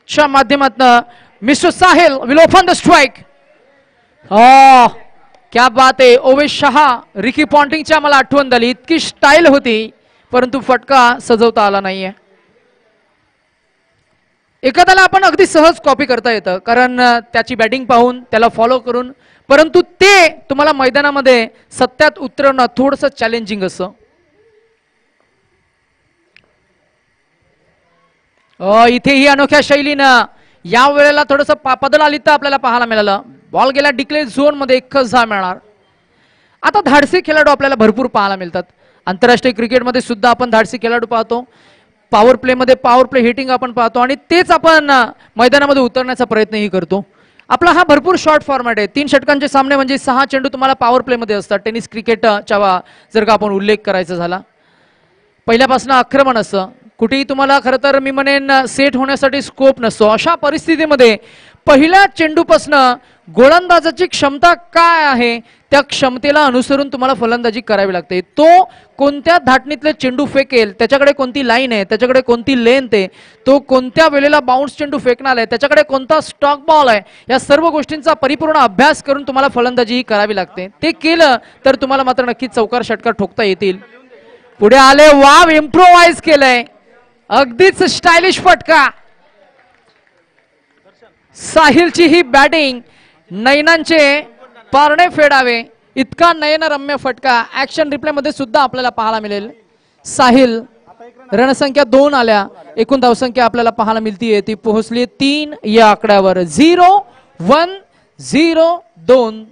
च्या माध्यमातून mister Sahil will open the strike. क्या बात आहे. ओवेश शहा रिकी पॉन्टिंगच्या मला आठवण झाली. इतकी स्टाईल होती परंतु फटका सजवता आला नाहीये. एखाद्याला आपण अगदी सहज कॉपी करता येतं कारण त्याची बॅटिंग पाहून त्याला फॉलो करून, परंतु ते तुम्हाला मैदानामध्ये सत्यात उतरवणं थोडंसं चॅलेंजिंग असतं. इथेही अनोख्या शैलीनं या वेळेला थोडंसं बदल आली तर आपल्याला पाहायला मिळालं. बॉल गेला डिक्लेअर झोन मध्ये, एकच धाव मिळणार. आता धाडसी खेळाडू आपल्याला भरपूर पाहायला मिळतात. आंतरराष्ट्रीय क्रिकेटमध्ये सुद्धा आपण धाडसी खेळाडू पाहतो. पॉवर प्ले मध्ये पॉवर प्ले हिटिंग आपण पाहतो आणि तेच आपण मैदानामध्ये उतरण्याचा प्रयत्नही करतो. आपला हा भरपूर शॉर्ट फॉर्मॅट आहे. 3 षटकांचे सामने म्हणजे 6 चेंडू तुम्हाला पॉवर प्ले मध्ये असतात. टेनिस क्रिकेटच्या जर का आपण उल्लेख करायचा झाला, पहिल्यापासून आक्रमण असतं. कुठेही तुम्हाला खरं तर मी म्हणेन सेट होण्यासाठी स्कोप नसतो. अशा परिस्थितीमध्ये पहिल्या चेंडूपासून गोलंदाजाची क्षमता काय आहे त्या क्षमतेला अनुसरून तुम्हाला फलंदाजी करावी लागते. तो कोणत्या धाटणीतले चेंडू फेकेल, त्याच्याकडे कोणती लाईन आहे, त्याच्याकडे कोणती लेंथ आहे, तो कोणत्या वेळेला बाउन्स चेंडू फेकणार आहे, त्याच्याकडे कोणता स्टॉक बॉल आहे, या सर्व गोष्टींचा परिपूर्ण अभ्यास करून तुम्हाला फलंदाजी करावी लागते. ते केलं तर तुम्हाला मात्र नक्कीच चौकार षटकार ठोकता येतील. पुढे आले, वाव इम्प्रोवाइज केलंय, अगदीच स्टायलिश फटका. साहिलची ही बॅटिंग नयनांचे पारणे फेडावे इतका नयनरम्य फटका ऍक्शन रिप्ले मध्ये सुद्धा आपल्याला पाहायला मिळेल. साहिल रणसंख्या 2 आल्या, एकूण धावसंख्या आपल्याला पाहायला मिळतीये ती पोहोचली 3 या आकड्यावर. 0-1-0-2.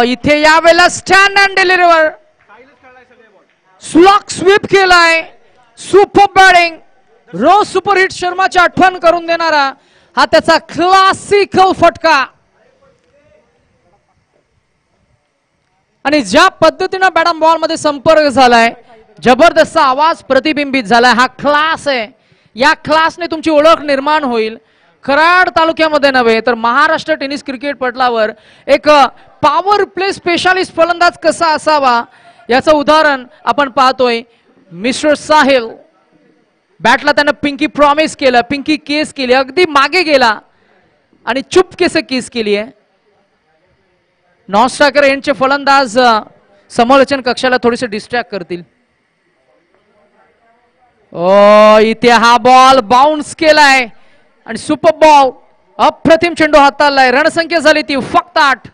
इथे यावेळेला stand and deliver slog sweep केलाय. Super batting. रोज सुपरहिट शर्माची आठवण करून देणारा हा त्याचा क्लासिकल फटका. आणि ज्या पद्धतीनं बॅटम बॉल मध्ये संपर्क झालाय, जबरदस्त आवाज प्रतिबिंबित झालाय. हा क्लास आहे. या क्लासने तुमची ओळख निर्माण होईल. कराड तालुक्यामध्ये नव्हे तर महाराष्ट्र टेनिस क्रिकेट पटलावर एक पॉवर प्ले स्पेशालिस्ट फलंदाज कसा असावा याचं उदाहरण आपण पाहतोय. मिस्टर साहिल बॅटला त्यानं पिंकी प्रॉमिस केलं, पिंकी केस केली, अगदी मागे गेला आणि चुपकेसे केस केली आहे. नॉन स्ट्रायकर एंडचे फलंदाज समालोचन कक्षाला थोडेसे डिस्ट्रॅक्ट करतील. इथे हा बॉल बाउन्स केलाय आणि सुपर बॉल, अप्रतिम चेंडू हाताळलाय. रणसंख्या झाली ती फक्त 8.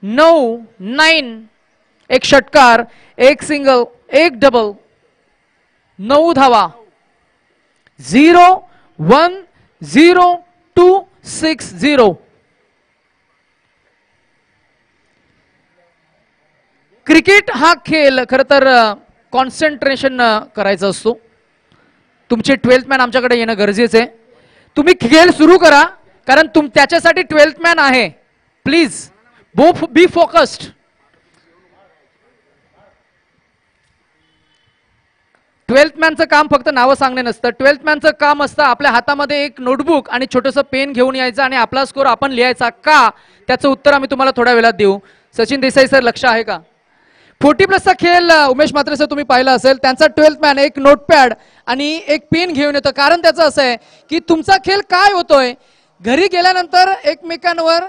9. एक षटकार, एक सिंगल, एक डबल, 9 धावा. 0-1-0-2-6-0. क्रिकेट हा खेळ खरं तर कॉन्सन्ट्रेशन करायचा असतो. तुमचे 12th मॅन आमच्याकडे येणं गरजेचं आहे. तुम्ही खेळ सुरू करा कारण त्याच्यासाठी 12th मॅन आहे. Please be focused. 12th मॅनचं काम फक्त नावं सांगणे नसतं. 12th मॅनचं काम असतं आपल्या हातामध्ये एक नोटबुक आणि छोटंसं पेन घेऊन यायचं आणि आपला स्कोर आपण लिहायचा. का? त्याचं उत्तर आम्ही तुम्हाला थोड्या वेळात देऊ. सचिन देसाई सर लक्ष आहे का? 40+ खेळ उमेश म्हात्रे सर तुम्ही पाहिला असेल. त्यांचा 12th मॅन एक नोटपॅड आणि एक पेन घेऊन येतो. कारण त्याचं असं आहे की तुमचा खेळ काय होतोय, घरी गेल्यानंतर एकमेकांवर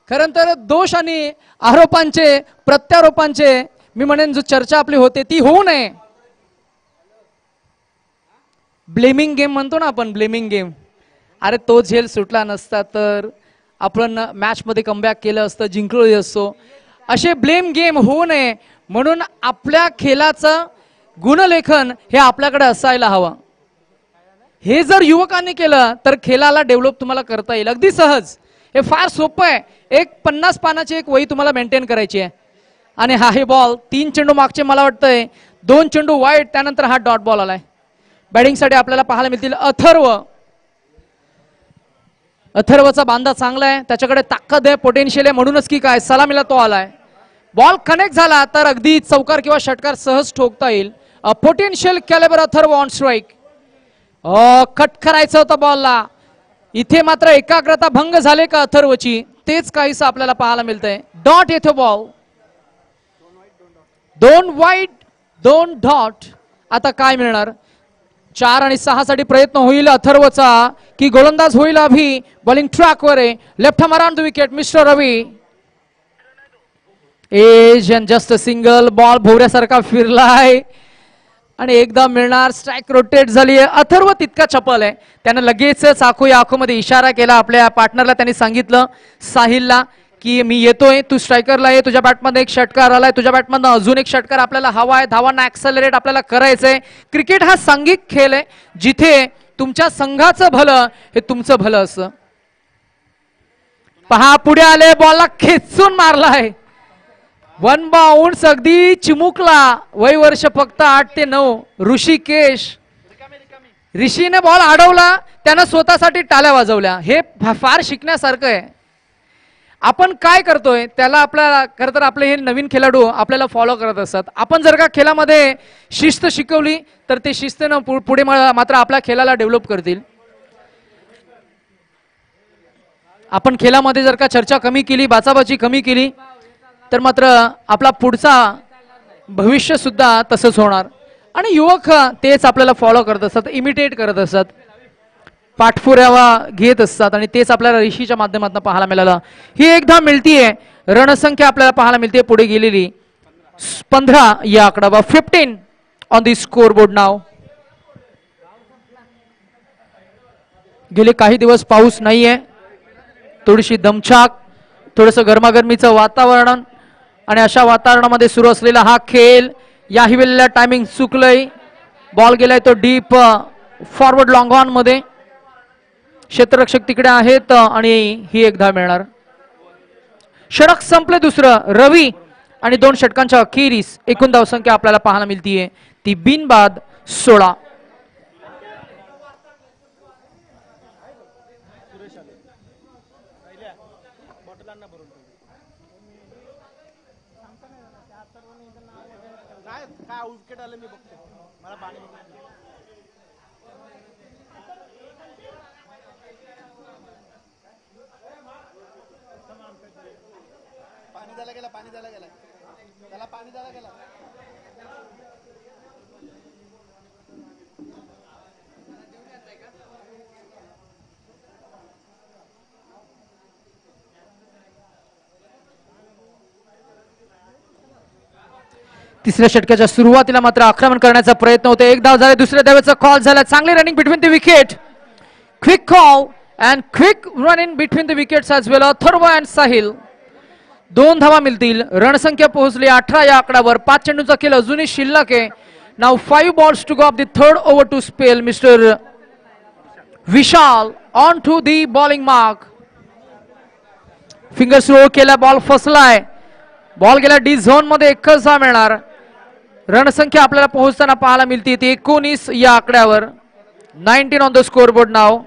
खरं तर दोष आणि आरोपांचे प्रत्यारोपांचे मी म्हणेन जो चर्चा आपली होते ती होऊ नये. ब्लेमिंग गेम म्हणतो ना आपण, ब्लेमिंग गेम. अरे तो झेल सुटला नसता तर आपण मॅच मध्ये कमबॅक केलं असतं, जिंकलो असतो. असे ब्लेम गेम होऊ नये म्हणून आपल्या खेळाचं गुणलेखन हे आपल्याकडे असायला हवं. हे जर युवकांनी केलं तर खेळाला डेव्हलप तुम्हाला करता येईल अगदी सहज. हे फार सोपं आहे. एक 50 पानाची एक वही तुम्हाला मेंटेन करायची आहे. आणि हा हे बॉल 3 चेंडू मागचे मला वाटतंय 2 चेंडू वाईट, त्यानंतर हा डॉट बॉल आलाय. बॅटिंगसाठी आपल्याला पाहायला मिळतील अथर्वचा बांधा चांगला आहे, त्याच्याकडे ताकद आहे, पोटेन्शियल आहे, म्हणूनच की काय सलामीला तो आलाय. बॉल कनेक्ट झाला तर अगदी चौकार किंवा षटकार सहज ठोकता येईल. Potential Calibri Atharva on strike. Cut करायचं होतं बॉलला. इथे मात्र एकाग्रता भंग झाले का अथर्वची, तेच काहीसं आपल्याला पाहायला मिळतंय. डॉट येतो बॉल. 2 वाईट 2 डॉट. आता काय मिळणार? 4 आणि 6 साठी प्रयत्न होईल अथर्वचा की गोलंदाज होईल अभि. बॉलिंग ट्रॅकवर आहे. Left arm around the wicket mister Ravi. Edge and just single. Ball भोवऱ्यासारखा फिरलाय आणि एकदा मिळणार. स्ट्राईक रोटेट झाली आहे. अथर्व तितका चपल आहे, त्यानं लगेच चाकू या आखूमध्ये इशारा केला आपल्या पार्टनरला. त्यांनी सांगितलं साहिलला की मी येतोय, तू स्ट्रायकरला ये, तुझ्या बॅटमध्ये एक षटकार आलाय, तुझ्या बॅटमधनं अजून एक षटकार आपल्याला हवा आहे, धावांना ऍक्सेलरेट आपल्याला करायचंय. क्रिकेट हा सांघिक खेळ आहे जिथे तुमच्या संघाचं भलं हे तुमचं भलं असं. पहा पुढे आले, बॉलला खेचून मारलाय. 1 बाउंस अगदी चिमुकला. वय वर्ष फक्त 8 ते 9. ऋषीने बॉल अडवला, त्यानं स्वतःसाठी टाळ्या वाजवल्या. हे फार शिकण्यासारखं आहे. आपण काय करतोय त्याला आपल्याला खरं तर आपले हे नवीन खेळाडू आपल्याला फॉलो करत असतात. आपण जर का खेळामध्ये शिस्त शिकवली तर ते शिस्तीनं पुढे मात्र आपल्या खेळाला डेव्हलप करतील. आपण खेळामध्ये जर का चर्चा कमी केली, बाचाबाची कमी केली तर मात्र आपला पुढचा भविष्य सुद्धा तसंच होणार. आणि युवक तेच आपल्याला फॉलो करत असतात, इमिटेट करत असतात, पाठपुरावा घेत असतात आणि तेच आपल्याला ऋषीच्या माध्यमातून पाहायला मिळालं. ही एकदा मिळतीये. रणसंख्या आपल्याला पाहायला मिळते पुढे गेलेली 15 या आकडावा. 15 ऑन दी स्कोर बोर्ड नाव. गेले काही दिवस पाऊस नाहीये, थोडीशी दमछाक, थोडंसं गरमागरमीचं वातावरण आणि अशा वातावरणामध्ये सुरू असलेला हा खेळ. याही वेळेला टायमिंग चुकलंय. बॉल गेलाय तो डीप फॉरवर्ड लॉंग ऑन मध्ये. क्षेत्ररक्षक तिकडे आहेत आणि ही एकदा मिळणार. षटक संपले दुसरं. रवी आणि 2 षटकांच्या अखेरीस एकूण धावसंख्या आपल्याला पाहायला मिळतीये ती बिनबाद 16. तिसऱ्या षटकाच्या सुरुवातीला मात्र आक्रमण करण्याचा प्रयत्न होतो. एक धाव झाला, दुसऱ्या धावेचा कॉल झाला. चांगली running between the wicket. Quick call and quick run in between the wickets as well. Atharva and Sahil 2 धावा मिळतील. रणसंख्या पोहोचली 18 या आकड्यावर. 5 चेंडूचा खेळ अजूनही शिल्लक आहे. Now 5 balls to go of the third over to spell. Mr. Vishal on to the bowling mark. Finger slow केला, ball फसलाय. Ball गेला डी झोन मध्ये. एकच धाव मिळणार. रणसंख्या आपल्याला पोहोचताना पाहायला मिळते ती 19 या आकड्यावर. 19 ऑन द स्कोर बोर्ड नाव.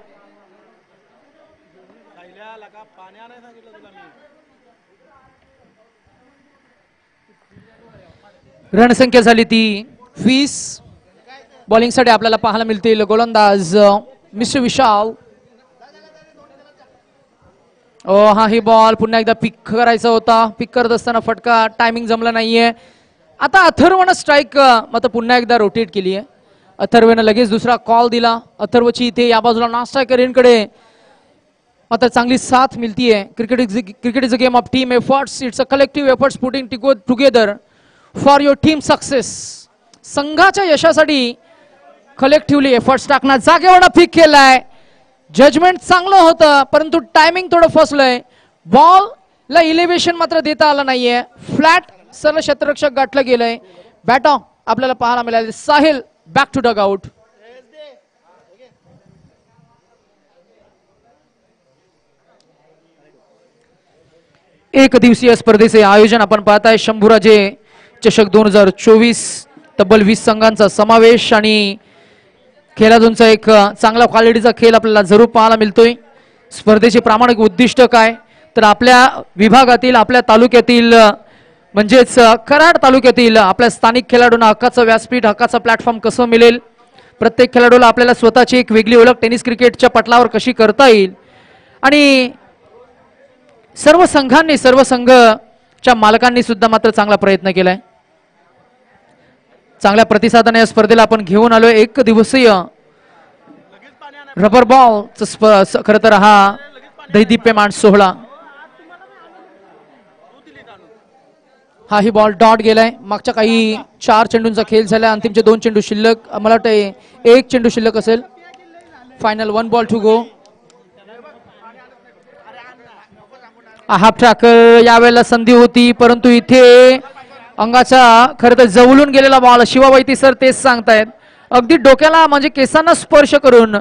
रणसंख्या झाली ती 20. बॉलिंग साठी आपल्याला पाहायला मिळतील गोलंदाज मिस्टर विशाल. हा ही बॉल पुन्हा एकदा पिक करायचा होता. पिक करत असताना फटका, टायमिंग जमला नाहीये. आता अथर्वनं स्ट्राईक मात्र पुन्हा एकदा रोटेट केली आहे. अथर्वनं लगेच दुसरा कॉल दिला. अथर्वची इथे या बाजूला नास्ट्रायकरकडे मात्र चांगली साथ मिळतीये. Cricket is a game of team efforts. It's a collective efforts putting together for your team success. संघाच्या यशासाठी कलेक्टिव्हली एफर्ट्स टाकणार. जागेवर पिक केलाय. जजमेंट चांगलं होतं परंतु टायमिंग थोडं फसलंय. बॉलला इलेव्हेशन मात्र देता आलं नाहीये. फ्लॅट सरळ क्षेत्ररक्षक गाठलं गेलंय. बॅटॉ आपल्याला पाहायला मिळाले. Sahil back to dugout. एक दिवसीय स्पर्धेचे आयोजन आपण पाहताय. शंभूराजे चषक 2024. तब्बल 20 संघांचा समावेश आणि खेळाडूंचा एक चांगला क्वालिटीचा खेळ आपल्याला जरूर पाहायला मिळतोय. स्पर्धेचे प्रामाणिक उद्दिष्ट काय तर आपल्या विभागातील, आपल्या तालुक्यातील म्हणजेच कराड तालुक्यातील आपल्या स्थानिक खेळाडूंना हक्काचं व्यासपीठ, हक्काचं प्लॅटफॉर्म कसं मिळेल, प्रत्येक खेळाडूला आपल्याला स्वतःची एक वेगळी ओळख टेनिस क्रिकेटच्या पटलावर कशी करता येईल आणि सर्व संघांनी, सर्व संघच्या मालकांनी सुद्धा मात्र चांगला प्रयत्न केलाय. चांगल्या प्रतिसादाने या स्पर्धेला आपण घेऊन आलोय. एक दिवसीय रबर बॉल खर तर हा दैदिप्यमान सोहळा. हाही बॉल डॉट गेलाय. मागच्या काही 4 चेंडूंचा खेळ झाला. अंतिमचे 2 चेंडू शिल्लक. मला वाटतं 1 चेंडू शिल्लक असेल. Final 1 ball to go. Half tackle यावेळेला संधी होती, परंतु इथे अंगाचा खरं तर जवळून गेलेला बॉल. शिवावैती सर तेच सांगतायत, अगदी डोक्याला म्हणजे केसांना स्पर्श करून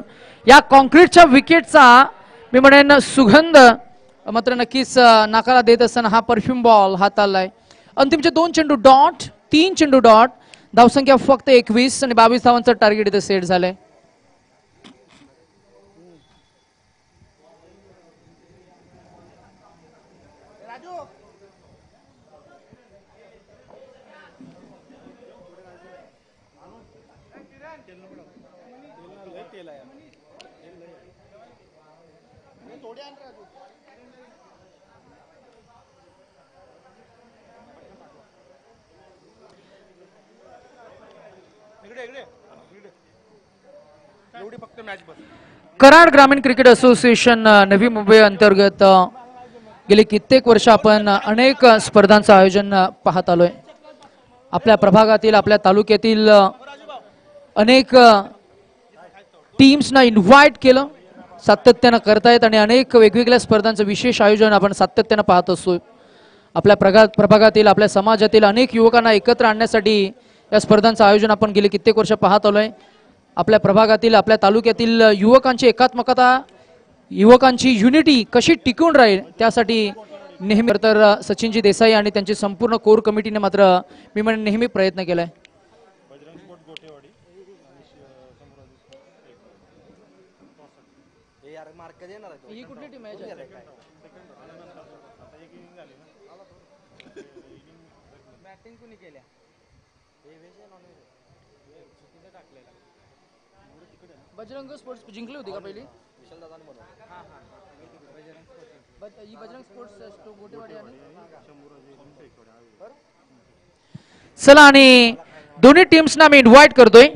या कॉन्क्रीटच्या विकेटचा मी म्हणेन सुगंध मात्र नक्कीच नाकाला देत असताना हा परफ्यूम बॉल हाताळलाय. अंतिमचे 2 चेंडू डॉट, 3 चेंडू डॉट. धावसंख्या फक्त 21 आणि 22 धावांचं टार्गेट इथे सेट झालंय. कराड ग्रामीण क्रिकेट असोसिएशन नवी मुंबई अंतर्गत गेली कित्येक वर्ष आपण अनेक स्पर्धांचं आयोजन पाहत आलोय. आपल्या प्रभागातील, आपल्या तालुक्यातील अनेक टीम्सना इन्व्हाइट केलं, सातत्यानं करतायत आणि अनेक वेगवेगळ्या स्पर्धांचं विशेष आयोजन आपण सातत्यानं पाहत असतो. आपल्या प्रभागातील, आपल्या समाजातील अनेक युवकांना एकत्र आणण्यासाठी या स्पर्धांचं आयोजन आपण गेली कित्येक वर्ष पाहत आलोय. आपल्या प्रभागातील, आपल्या तालुक्यातील युवकांची एकात्मकता, युवकांची युनिटी कशी टिकून राहील त्यासाठी नेहमी तर सचिनजी देसाई आणि त्यांची संपूर्ण कोर कमिटीने मात्र मी म्हणेन नेहमी प्रयत्न केलाय. ही कुठली टीम आहे? बॅटिंग कुणी केल्या? बजरंग स्पोर्ट्स जिंकली होती का पहिली? बजरंग स्पोर्ट्स गोटेवाडी आणि चला आणि दोन्ही टीम्सना मी इन्व्हाइट करतोय.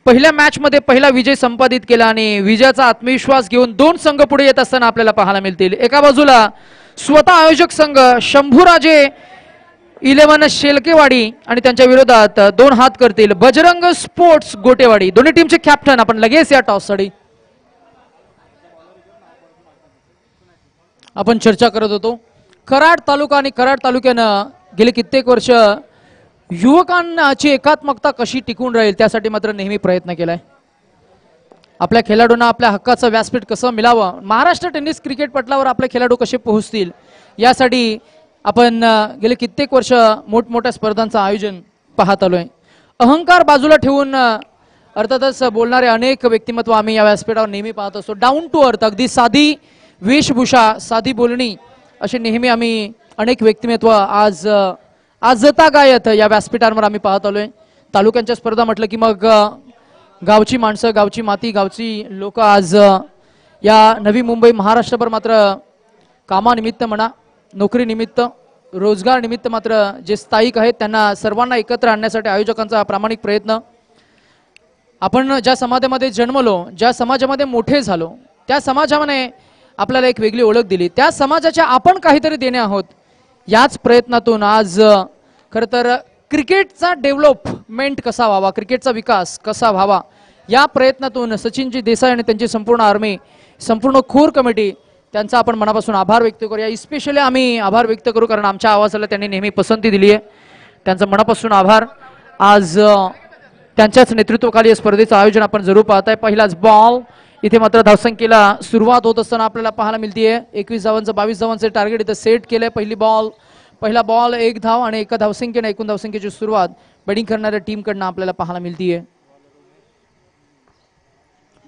पहिल्या मॅच मध्ये पहिला विजय संपादित केला आणि विजयाचा आत्मविश्वास घेऊन 2 संघ पुढे येत असताना आपल्याला पाहायला मिळतील. एका बाजूला स्वतः आयोजक संघ शंभूराजे 11 शेलकेवाडी आणि त्यांच्या विरोधात 2 हात करतील बजरंग स्पोर्ट्स गोटेवाडी. दोन्ही टीमचे कॅप्टन आपण लगेच या टॉस साठी आपण चर्चा करत होतो. कराड तालुका आणि कराड तालुक्यानं गेले कित्येक वर्ष युवकांची एकात्मकता कशी टिकून राहील त्यासाठी मात्र नेहमी प्रयत्न केलाय. आपल्या खेळाडूंना आपल्या हक्काचं व्यासपीठ कसं मिळावं, महाराष्ट्र टेनिस क्रिकेट पटलावर आपले खेळाडू कसे पोहोचतील यासाठी आपण गेले कित्येक वर्ष मोठमोठ्या स्पर्धांचं आयोजन पाहत आलोय. अहंकार बाजूला ठेवून अर्थातच बोलणारे अनेक व्यक्तिमत्व आम्ही या व्यासपीठावर नेहमी पाहत असतो. डाऊन टू अर्थ, अगदी साधी वेशभूषा, साधी बोलणी असे नेहमी आम्ही अनेक व्यक्तिमत्व आजता गायत या व्यासपीठांवर आम्ही पाहत आलोय. तालुक्यांच्या स्पर्धा म्हटलं की मग गावची माणसं, गावची माती, गावची लोक आज या नवी मुंबई महाराष्ट्रभर मात्र कामानिमित्त म्हणा, नोकरी निमित्त, रोजगार निमित्त मात्र जे स्थायिक आहेत त्यांना सर्वांना एकत्र आणण्यासाठी आयोजकांचा प्रामाणिक प्रयत्न. आपण ज्या समाजामध्ये जन्मलो, ज्या समाजामध्ये मोठे झालो, त्या समाजाने आपल्याला एक वेगळी ओळख दिली, त्या समाजाच्या आपण काहीतरी देणे आहोत. याच प्रयत्नातून आज खरं तर क्रिकेटचा डेव्हलपमेंट कसा व्हावा, क्रिकेटचा विकास कसा व्हावा या प्रयत्नातून सचिनजी देसाई आणि त्यांची संपूर्ण आर्मी, संपूर्ण कोर कमिटी त्यांचा आपण मनापासून आभार व्यक्त करूया. इस्पेशली आम्ही आभार व्यक्त करू कारण आमच्या आवाजाला त्यांनी नेहमी पसंती दिली आहे. त्यांचा मनापासून आभार. आज त्यांच्याच नेतृत्वाखाली या स्पर्धेचं आयोजन आपण जरूर पाहताय. पहिलाच बॉल इथे मात्र धावसंख्येला सुरुवात होत असताना आपल्याला पाहायला मिळते. 21 धावांचं 22 धावांचं टार्गेट इथे सेट केलंय. पहिला बॉल 1 धाव आणि एका धावसंख्येने एकूण धावसंख्येची सुरुवात बॅटिंग करणाऱ्या टीमकडनं आपल्याला पाहायला मिळतीये.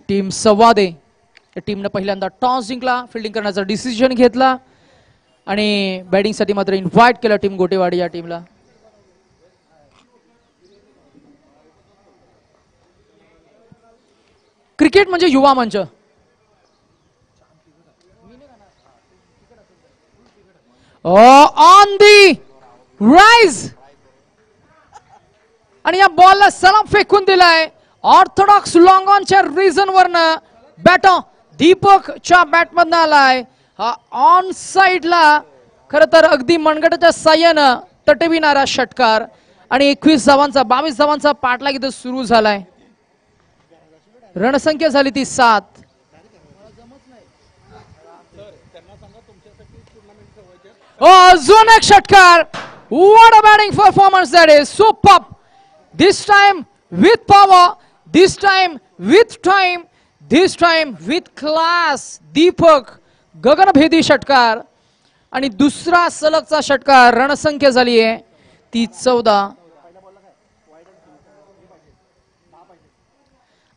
टीम संवादे या टीमने पहिल्यांदा टॉस जिंकला, फिल्डिंग करण्याचा डिसिजन घेतला आणि बॅटिंगसाठी मात्र इन्व्हाइट केलं टीम गोटेवाडी या टीमला. क्रिकेट म्हणजे युवा मंच. ऑन दी राइज आणि या बॉलला सलाम फेकून दिलाय ऑर्थोडॉक्स लॉंग ऑनच्या रिझन वरनं बॅट दीपकच्या बॅटमधनं आलाय हा ऑन साइडला खरं तर अगदी मनगटाच्या साह्यानं तटविणारा षटकार आणि 21 धावांचा 22 धावांचा पाठलाग इथं सुरू झालाय रणसंख्या झाली ती 7 अजून एक षटकार what a batting performance that is super this time with power this time with time this time with class Deepak गगनभेदी षटकार आणि दुसरा सलगचा षटकार रणसंख्या झाली आहे ती 14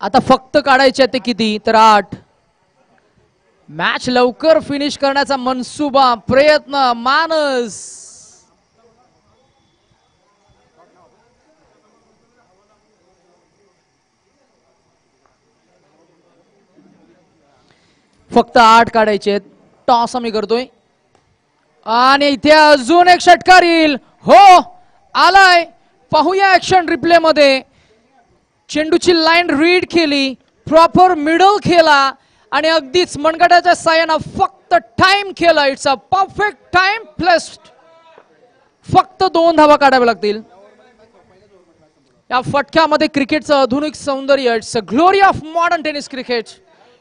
आता फक्त काढायचे ते किती तर 8 मॅच लवकर फिनिश करण्याचा मनसुबा प्रयत्न मानस फक्त 8 काढायचे टॉस आम्ही करतोय आणि इथे अजून एक षटकार येईल हो आलाय पाहूया ऍक्शन रिप्ले मध्ये चेंडूची लाईन रीड केली प्रॉपर मिडल केला आणि अगदीच मनगटाच्या साह्यानं फक्त टाइम केला it's a perfect time placed फक्त 2 धावा काढाव्या लागतील या फटक्यामध्ये क्रिकेटचं आधुनिक सौंदर्य it's a glory of modern tennis cricket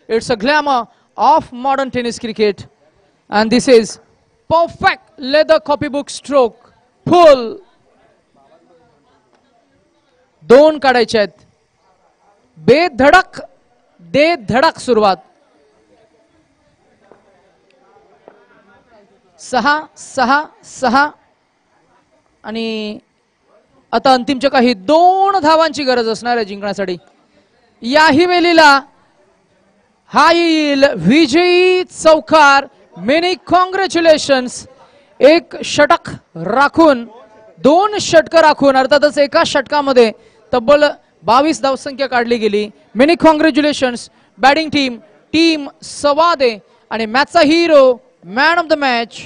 it's a glamour of modern tennis cricket and this is perfect leather copybook stroke फुल 2 काढायचे आहेत बेधडक दे धडक सुरुवात 6-6-6 आणि आता अंतिमच्या काही 2 धावांची गरज असणार आहे जिंकण्यासाठी याही वेळेला हा येईल विजयी चौकार मेनी कॉंग्रॅच्युलेशन्स एक षटक राखून 2 षटक राखून अर्थातच एका षटकामध्ये तब्बल 22 धावसंख्या काढली गेली many congratulations batting team Savade आणि मॅचचा hero man of the match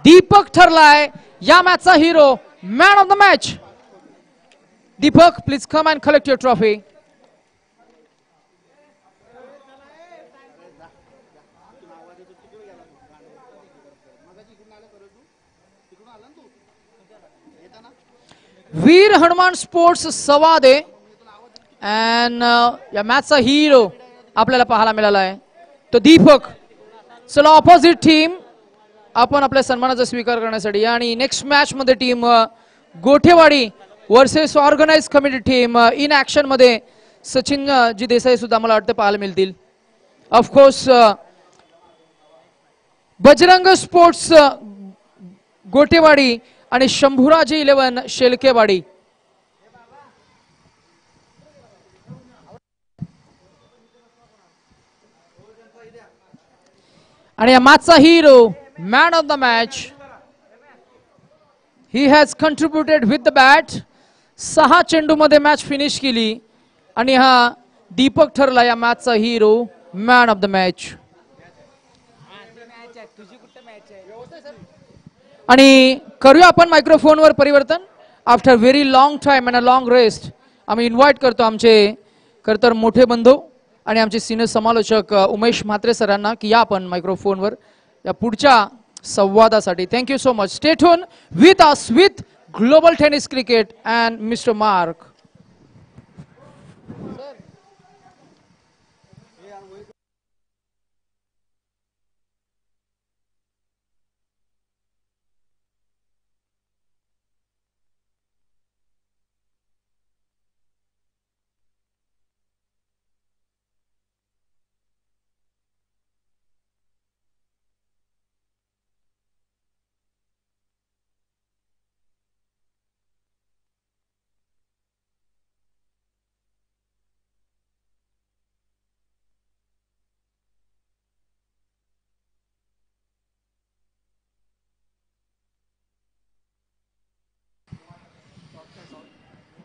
Deepak ठरलाय या मॅचचा hero man of the match Deepak please come and collect your trophy Veer Hanuman sports Savade and या मॅचचा हिरो आपल्याला पाहायला मिळाला आहे तो दीपक चला ऑपोजिट टीम आपण आपल्या सन्मानाचा स्वीकार करण्यासाठी आणि नेक्स्ट मॅच मध्ये team Gothewadi versus organise committee team in action मध्ये सचिन जी देसाई सुद्धा मला वाटतं पाहायला मिळतील ऑफकोर्स बजरंग स्पोर्ट्स गोठेवाडी आणि शंभूराज 11 शेलकेवाडी आणि या मॅचचा hero man of the match he has contributed with the bat 6 चेंडू मध्ये मॅच फिनिश केली आणि हा दीपक ठरला या मॅचचा hero man of the match आणि करूया आपण मायक्रोफोनवर परिवर्तन after very long time and a long rest आम्ही इन्व्हाइट करतो आमचे खरंतर मोठे बंधू आणि आमचे सिनियर समालोचक उमेश म्हात्रे सरांना की या आपण मायक्रोफोनवर या पुढच्या संवादासाठी thank you so much stay tune with us with global tennis cricket and mister mark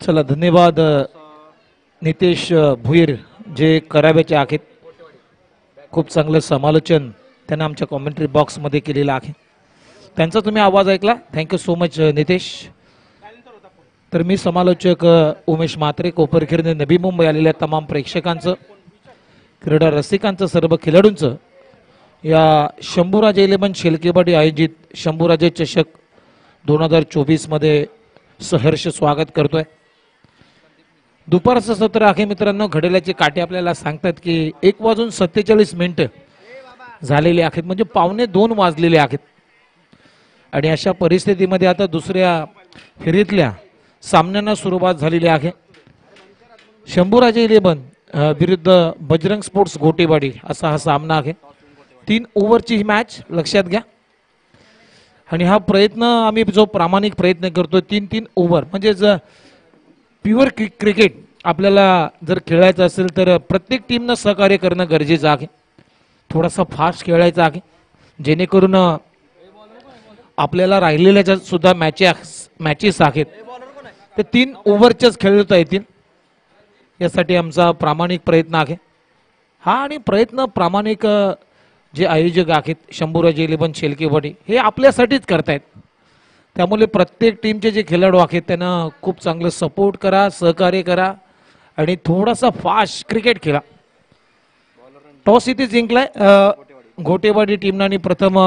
चला धन्यवाद नितेश भुईर जे कराव्याचे आहेत खूप चांगलं समालोचन त्यांना आमच्या कमेंटरी बॉक्समध्ये केलेलं आहे त्यांचा तुम्ही आवाज ऐकला थँक्यू सो मच नितेश तर मी समालोचक उमेश म्हात्रे, कोपरखिरणे, नवी मुंबई आलेल्या तमाम प्रेक्षकांचं, क्रीडा रसिकांचं, सर्व खेळाडूंचं या शंभूराजे 11 शेलकेवाडी आयोजित शंभूराजे चषक 2024 मध्ये सहर्ष स्वागत करतोय. दुपारचं सत्र आहे मित्रांनो. घड्याळाचे काटे आपल्याला सांगतात की 1:47 झालेले आहेत, म्हणजे 1:45 वाजलेले आहेत. आणि अशा परिस्थितीमध्ये आता दुसऱ्या फेरीतल्या सामन्यांना सुरुवात झालेली आहे. शंभूराजे 11 विरुद्ध बजरंग स्पोर्ट्स गोटेवाडी असा हा सामना आहे. 3 ओव्हरची ही मॅच लक्षात घ्या. आणि हा प्रयत्न आम्ही जो प्रामाणिक प्रयत्न करतो 3-3 ओव्हर म्हणजे प्युअर क्रिकेट आपल्याला जर खेळायचं असेल तर प्रत्येक टीमनं सहकार्य करणं गरजेचं आहे. थोडासा फास्ट खेळायचा आहे जेणेकरून आपल्याला राहिलेल्या ज्या सुद्धा मॅचेस आहेत ते 3 ओव्हरच्याच खेळता येतील यासाठी आमचा प्रामाणिक प्रयत्न आहे हा. आणि प्रयत्न प्रामाणिक जे आयोजक आहेत शंभूराजे 11 शेलकेवाडी हे आपल्यासाठीच करतायत. त्यामुळे प्रत्येक टीमचे जे खेळाडू आहेत त्यांना खूप चांगलं सपोर्ट करा, सहकार्य करा आणि थोडासा फास्ट क्रिकेट खेळा. टॉस इथे जिंकलाय गोटेवाडी टीमने आणि प्रथम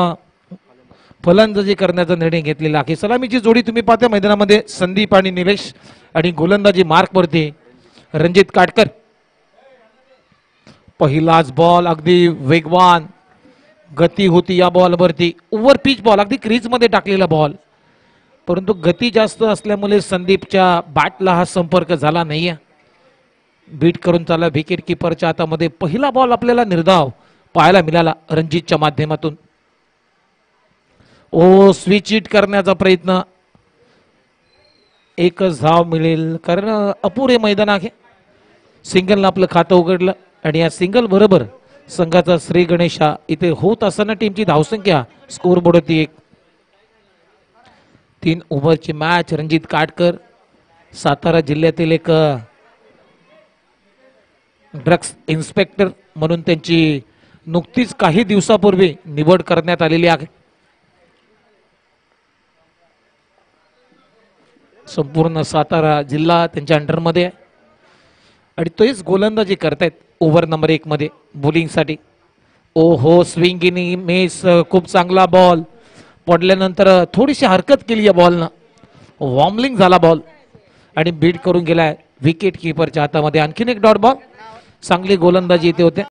फलंदाजी करण्याचा निर्णय घेतलेला आहे. सलामीची जोडी तुम्ही पाहता मैदानामध्ये संदीप आणि निलेश आणि गोलंदाजी मार्क वरती रणजित काटकर. पहिलाच बॉल अगदी वेगवान गती होती या बॉल वरती. ओव्हर पिच बॉल अगदी क्रीज मध्ये टाकलेला बॉल, परंतु गती जास्त असल्यामुळे संदीपच्या बॅटला हा संपर्क झाला नाहीये. बीट करून चालला विकेट किपरच्या हातामध्ये. पहिला बॉल आपल्याला निर्धाव पाहायला मिळाला रणजितच्या माध्यमातून. स्विच हिट करण्याचा प्रयत्न. एकच धाव मिळेल कारण अपुरे मैदान आहे. सिंगलनं आपलं खातं उघडलं आणि या सिंगल बरोबर संघाचा श्री गणेशा इथे होत असताना टीमची धावसंख्या स्कोर बोर्डवरती 1. 3 ओव्हरची मॅच. रणजित काटकर सातारा जिल्ह्यातील एक ड्रग्स इन्स्पेक्टर म्हणून त्यांची नुकतीच काही दिवसापूर्वी निवड करण्यात आलेली आहे. संपूर्ण सातारा जिल्हा त्यांच्या अंडरमध्ये आहे आणि तोच गोलंदाजी करतायत ओव्हर नंबर 1 मध्ये बॉलिंगसाठी. Swinging mess. खूप चांगला बॉल पडल्यानंतर थोडीशी हरकत केली या बॉलनं. वॉर्मलिंग झाला बॉल आणि बीट करून गेलाय विकेट किपरच्या हातामध्ये. आणखीन एक डॉट बॉल. चांगली गोलंदाजी इथे होते.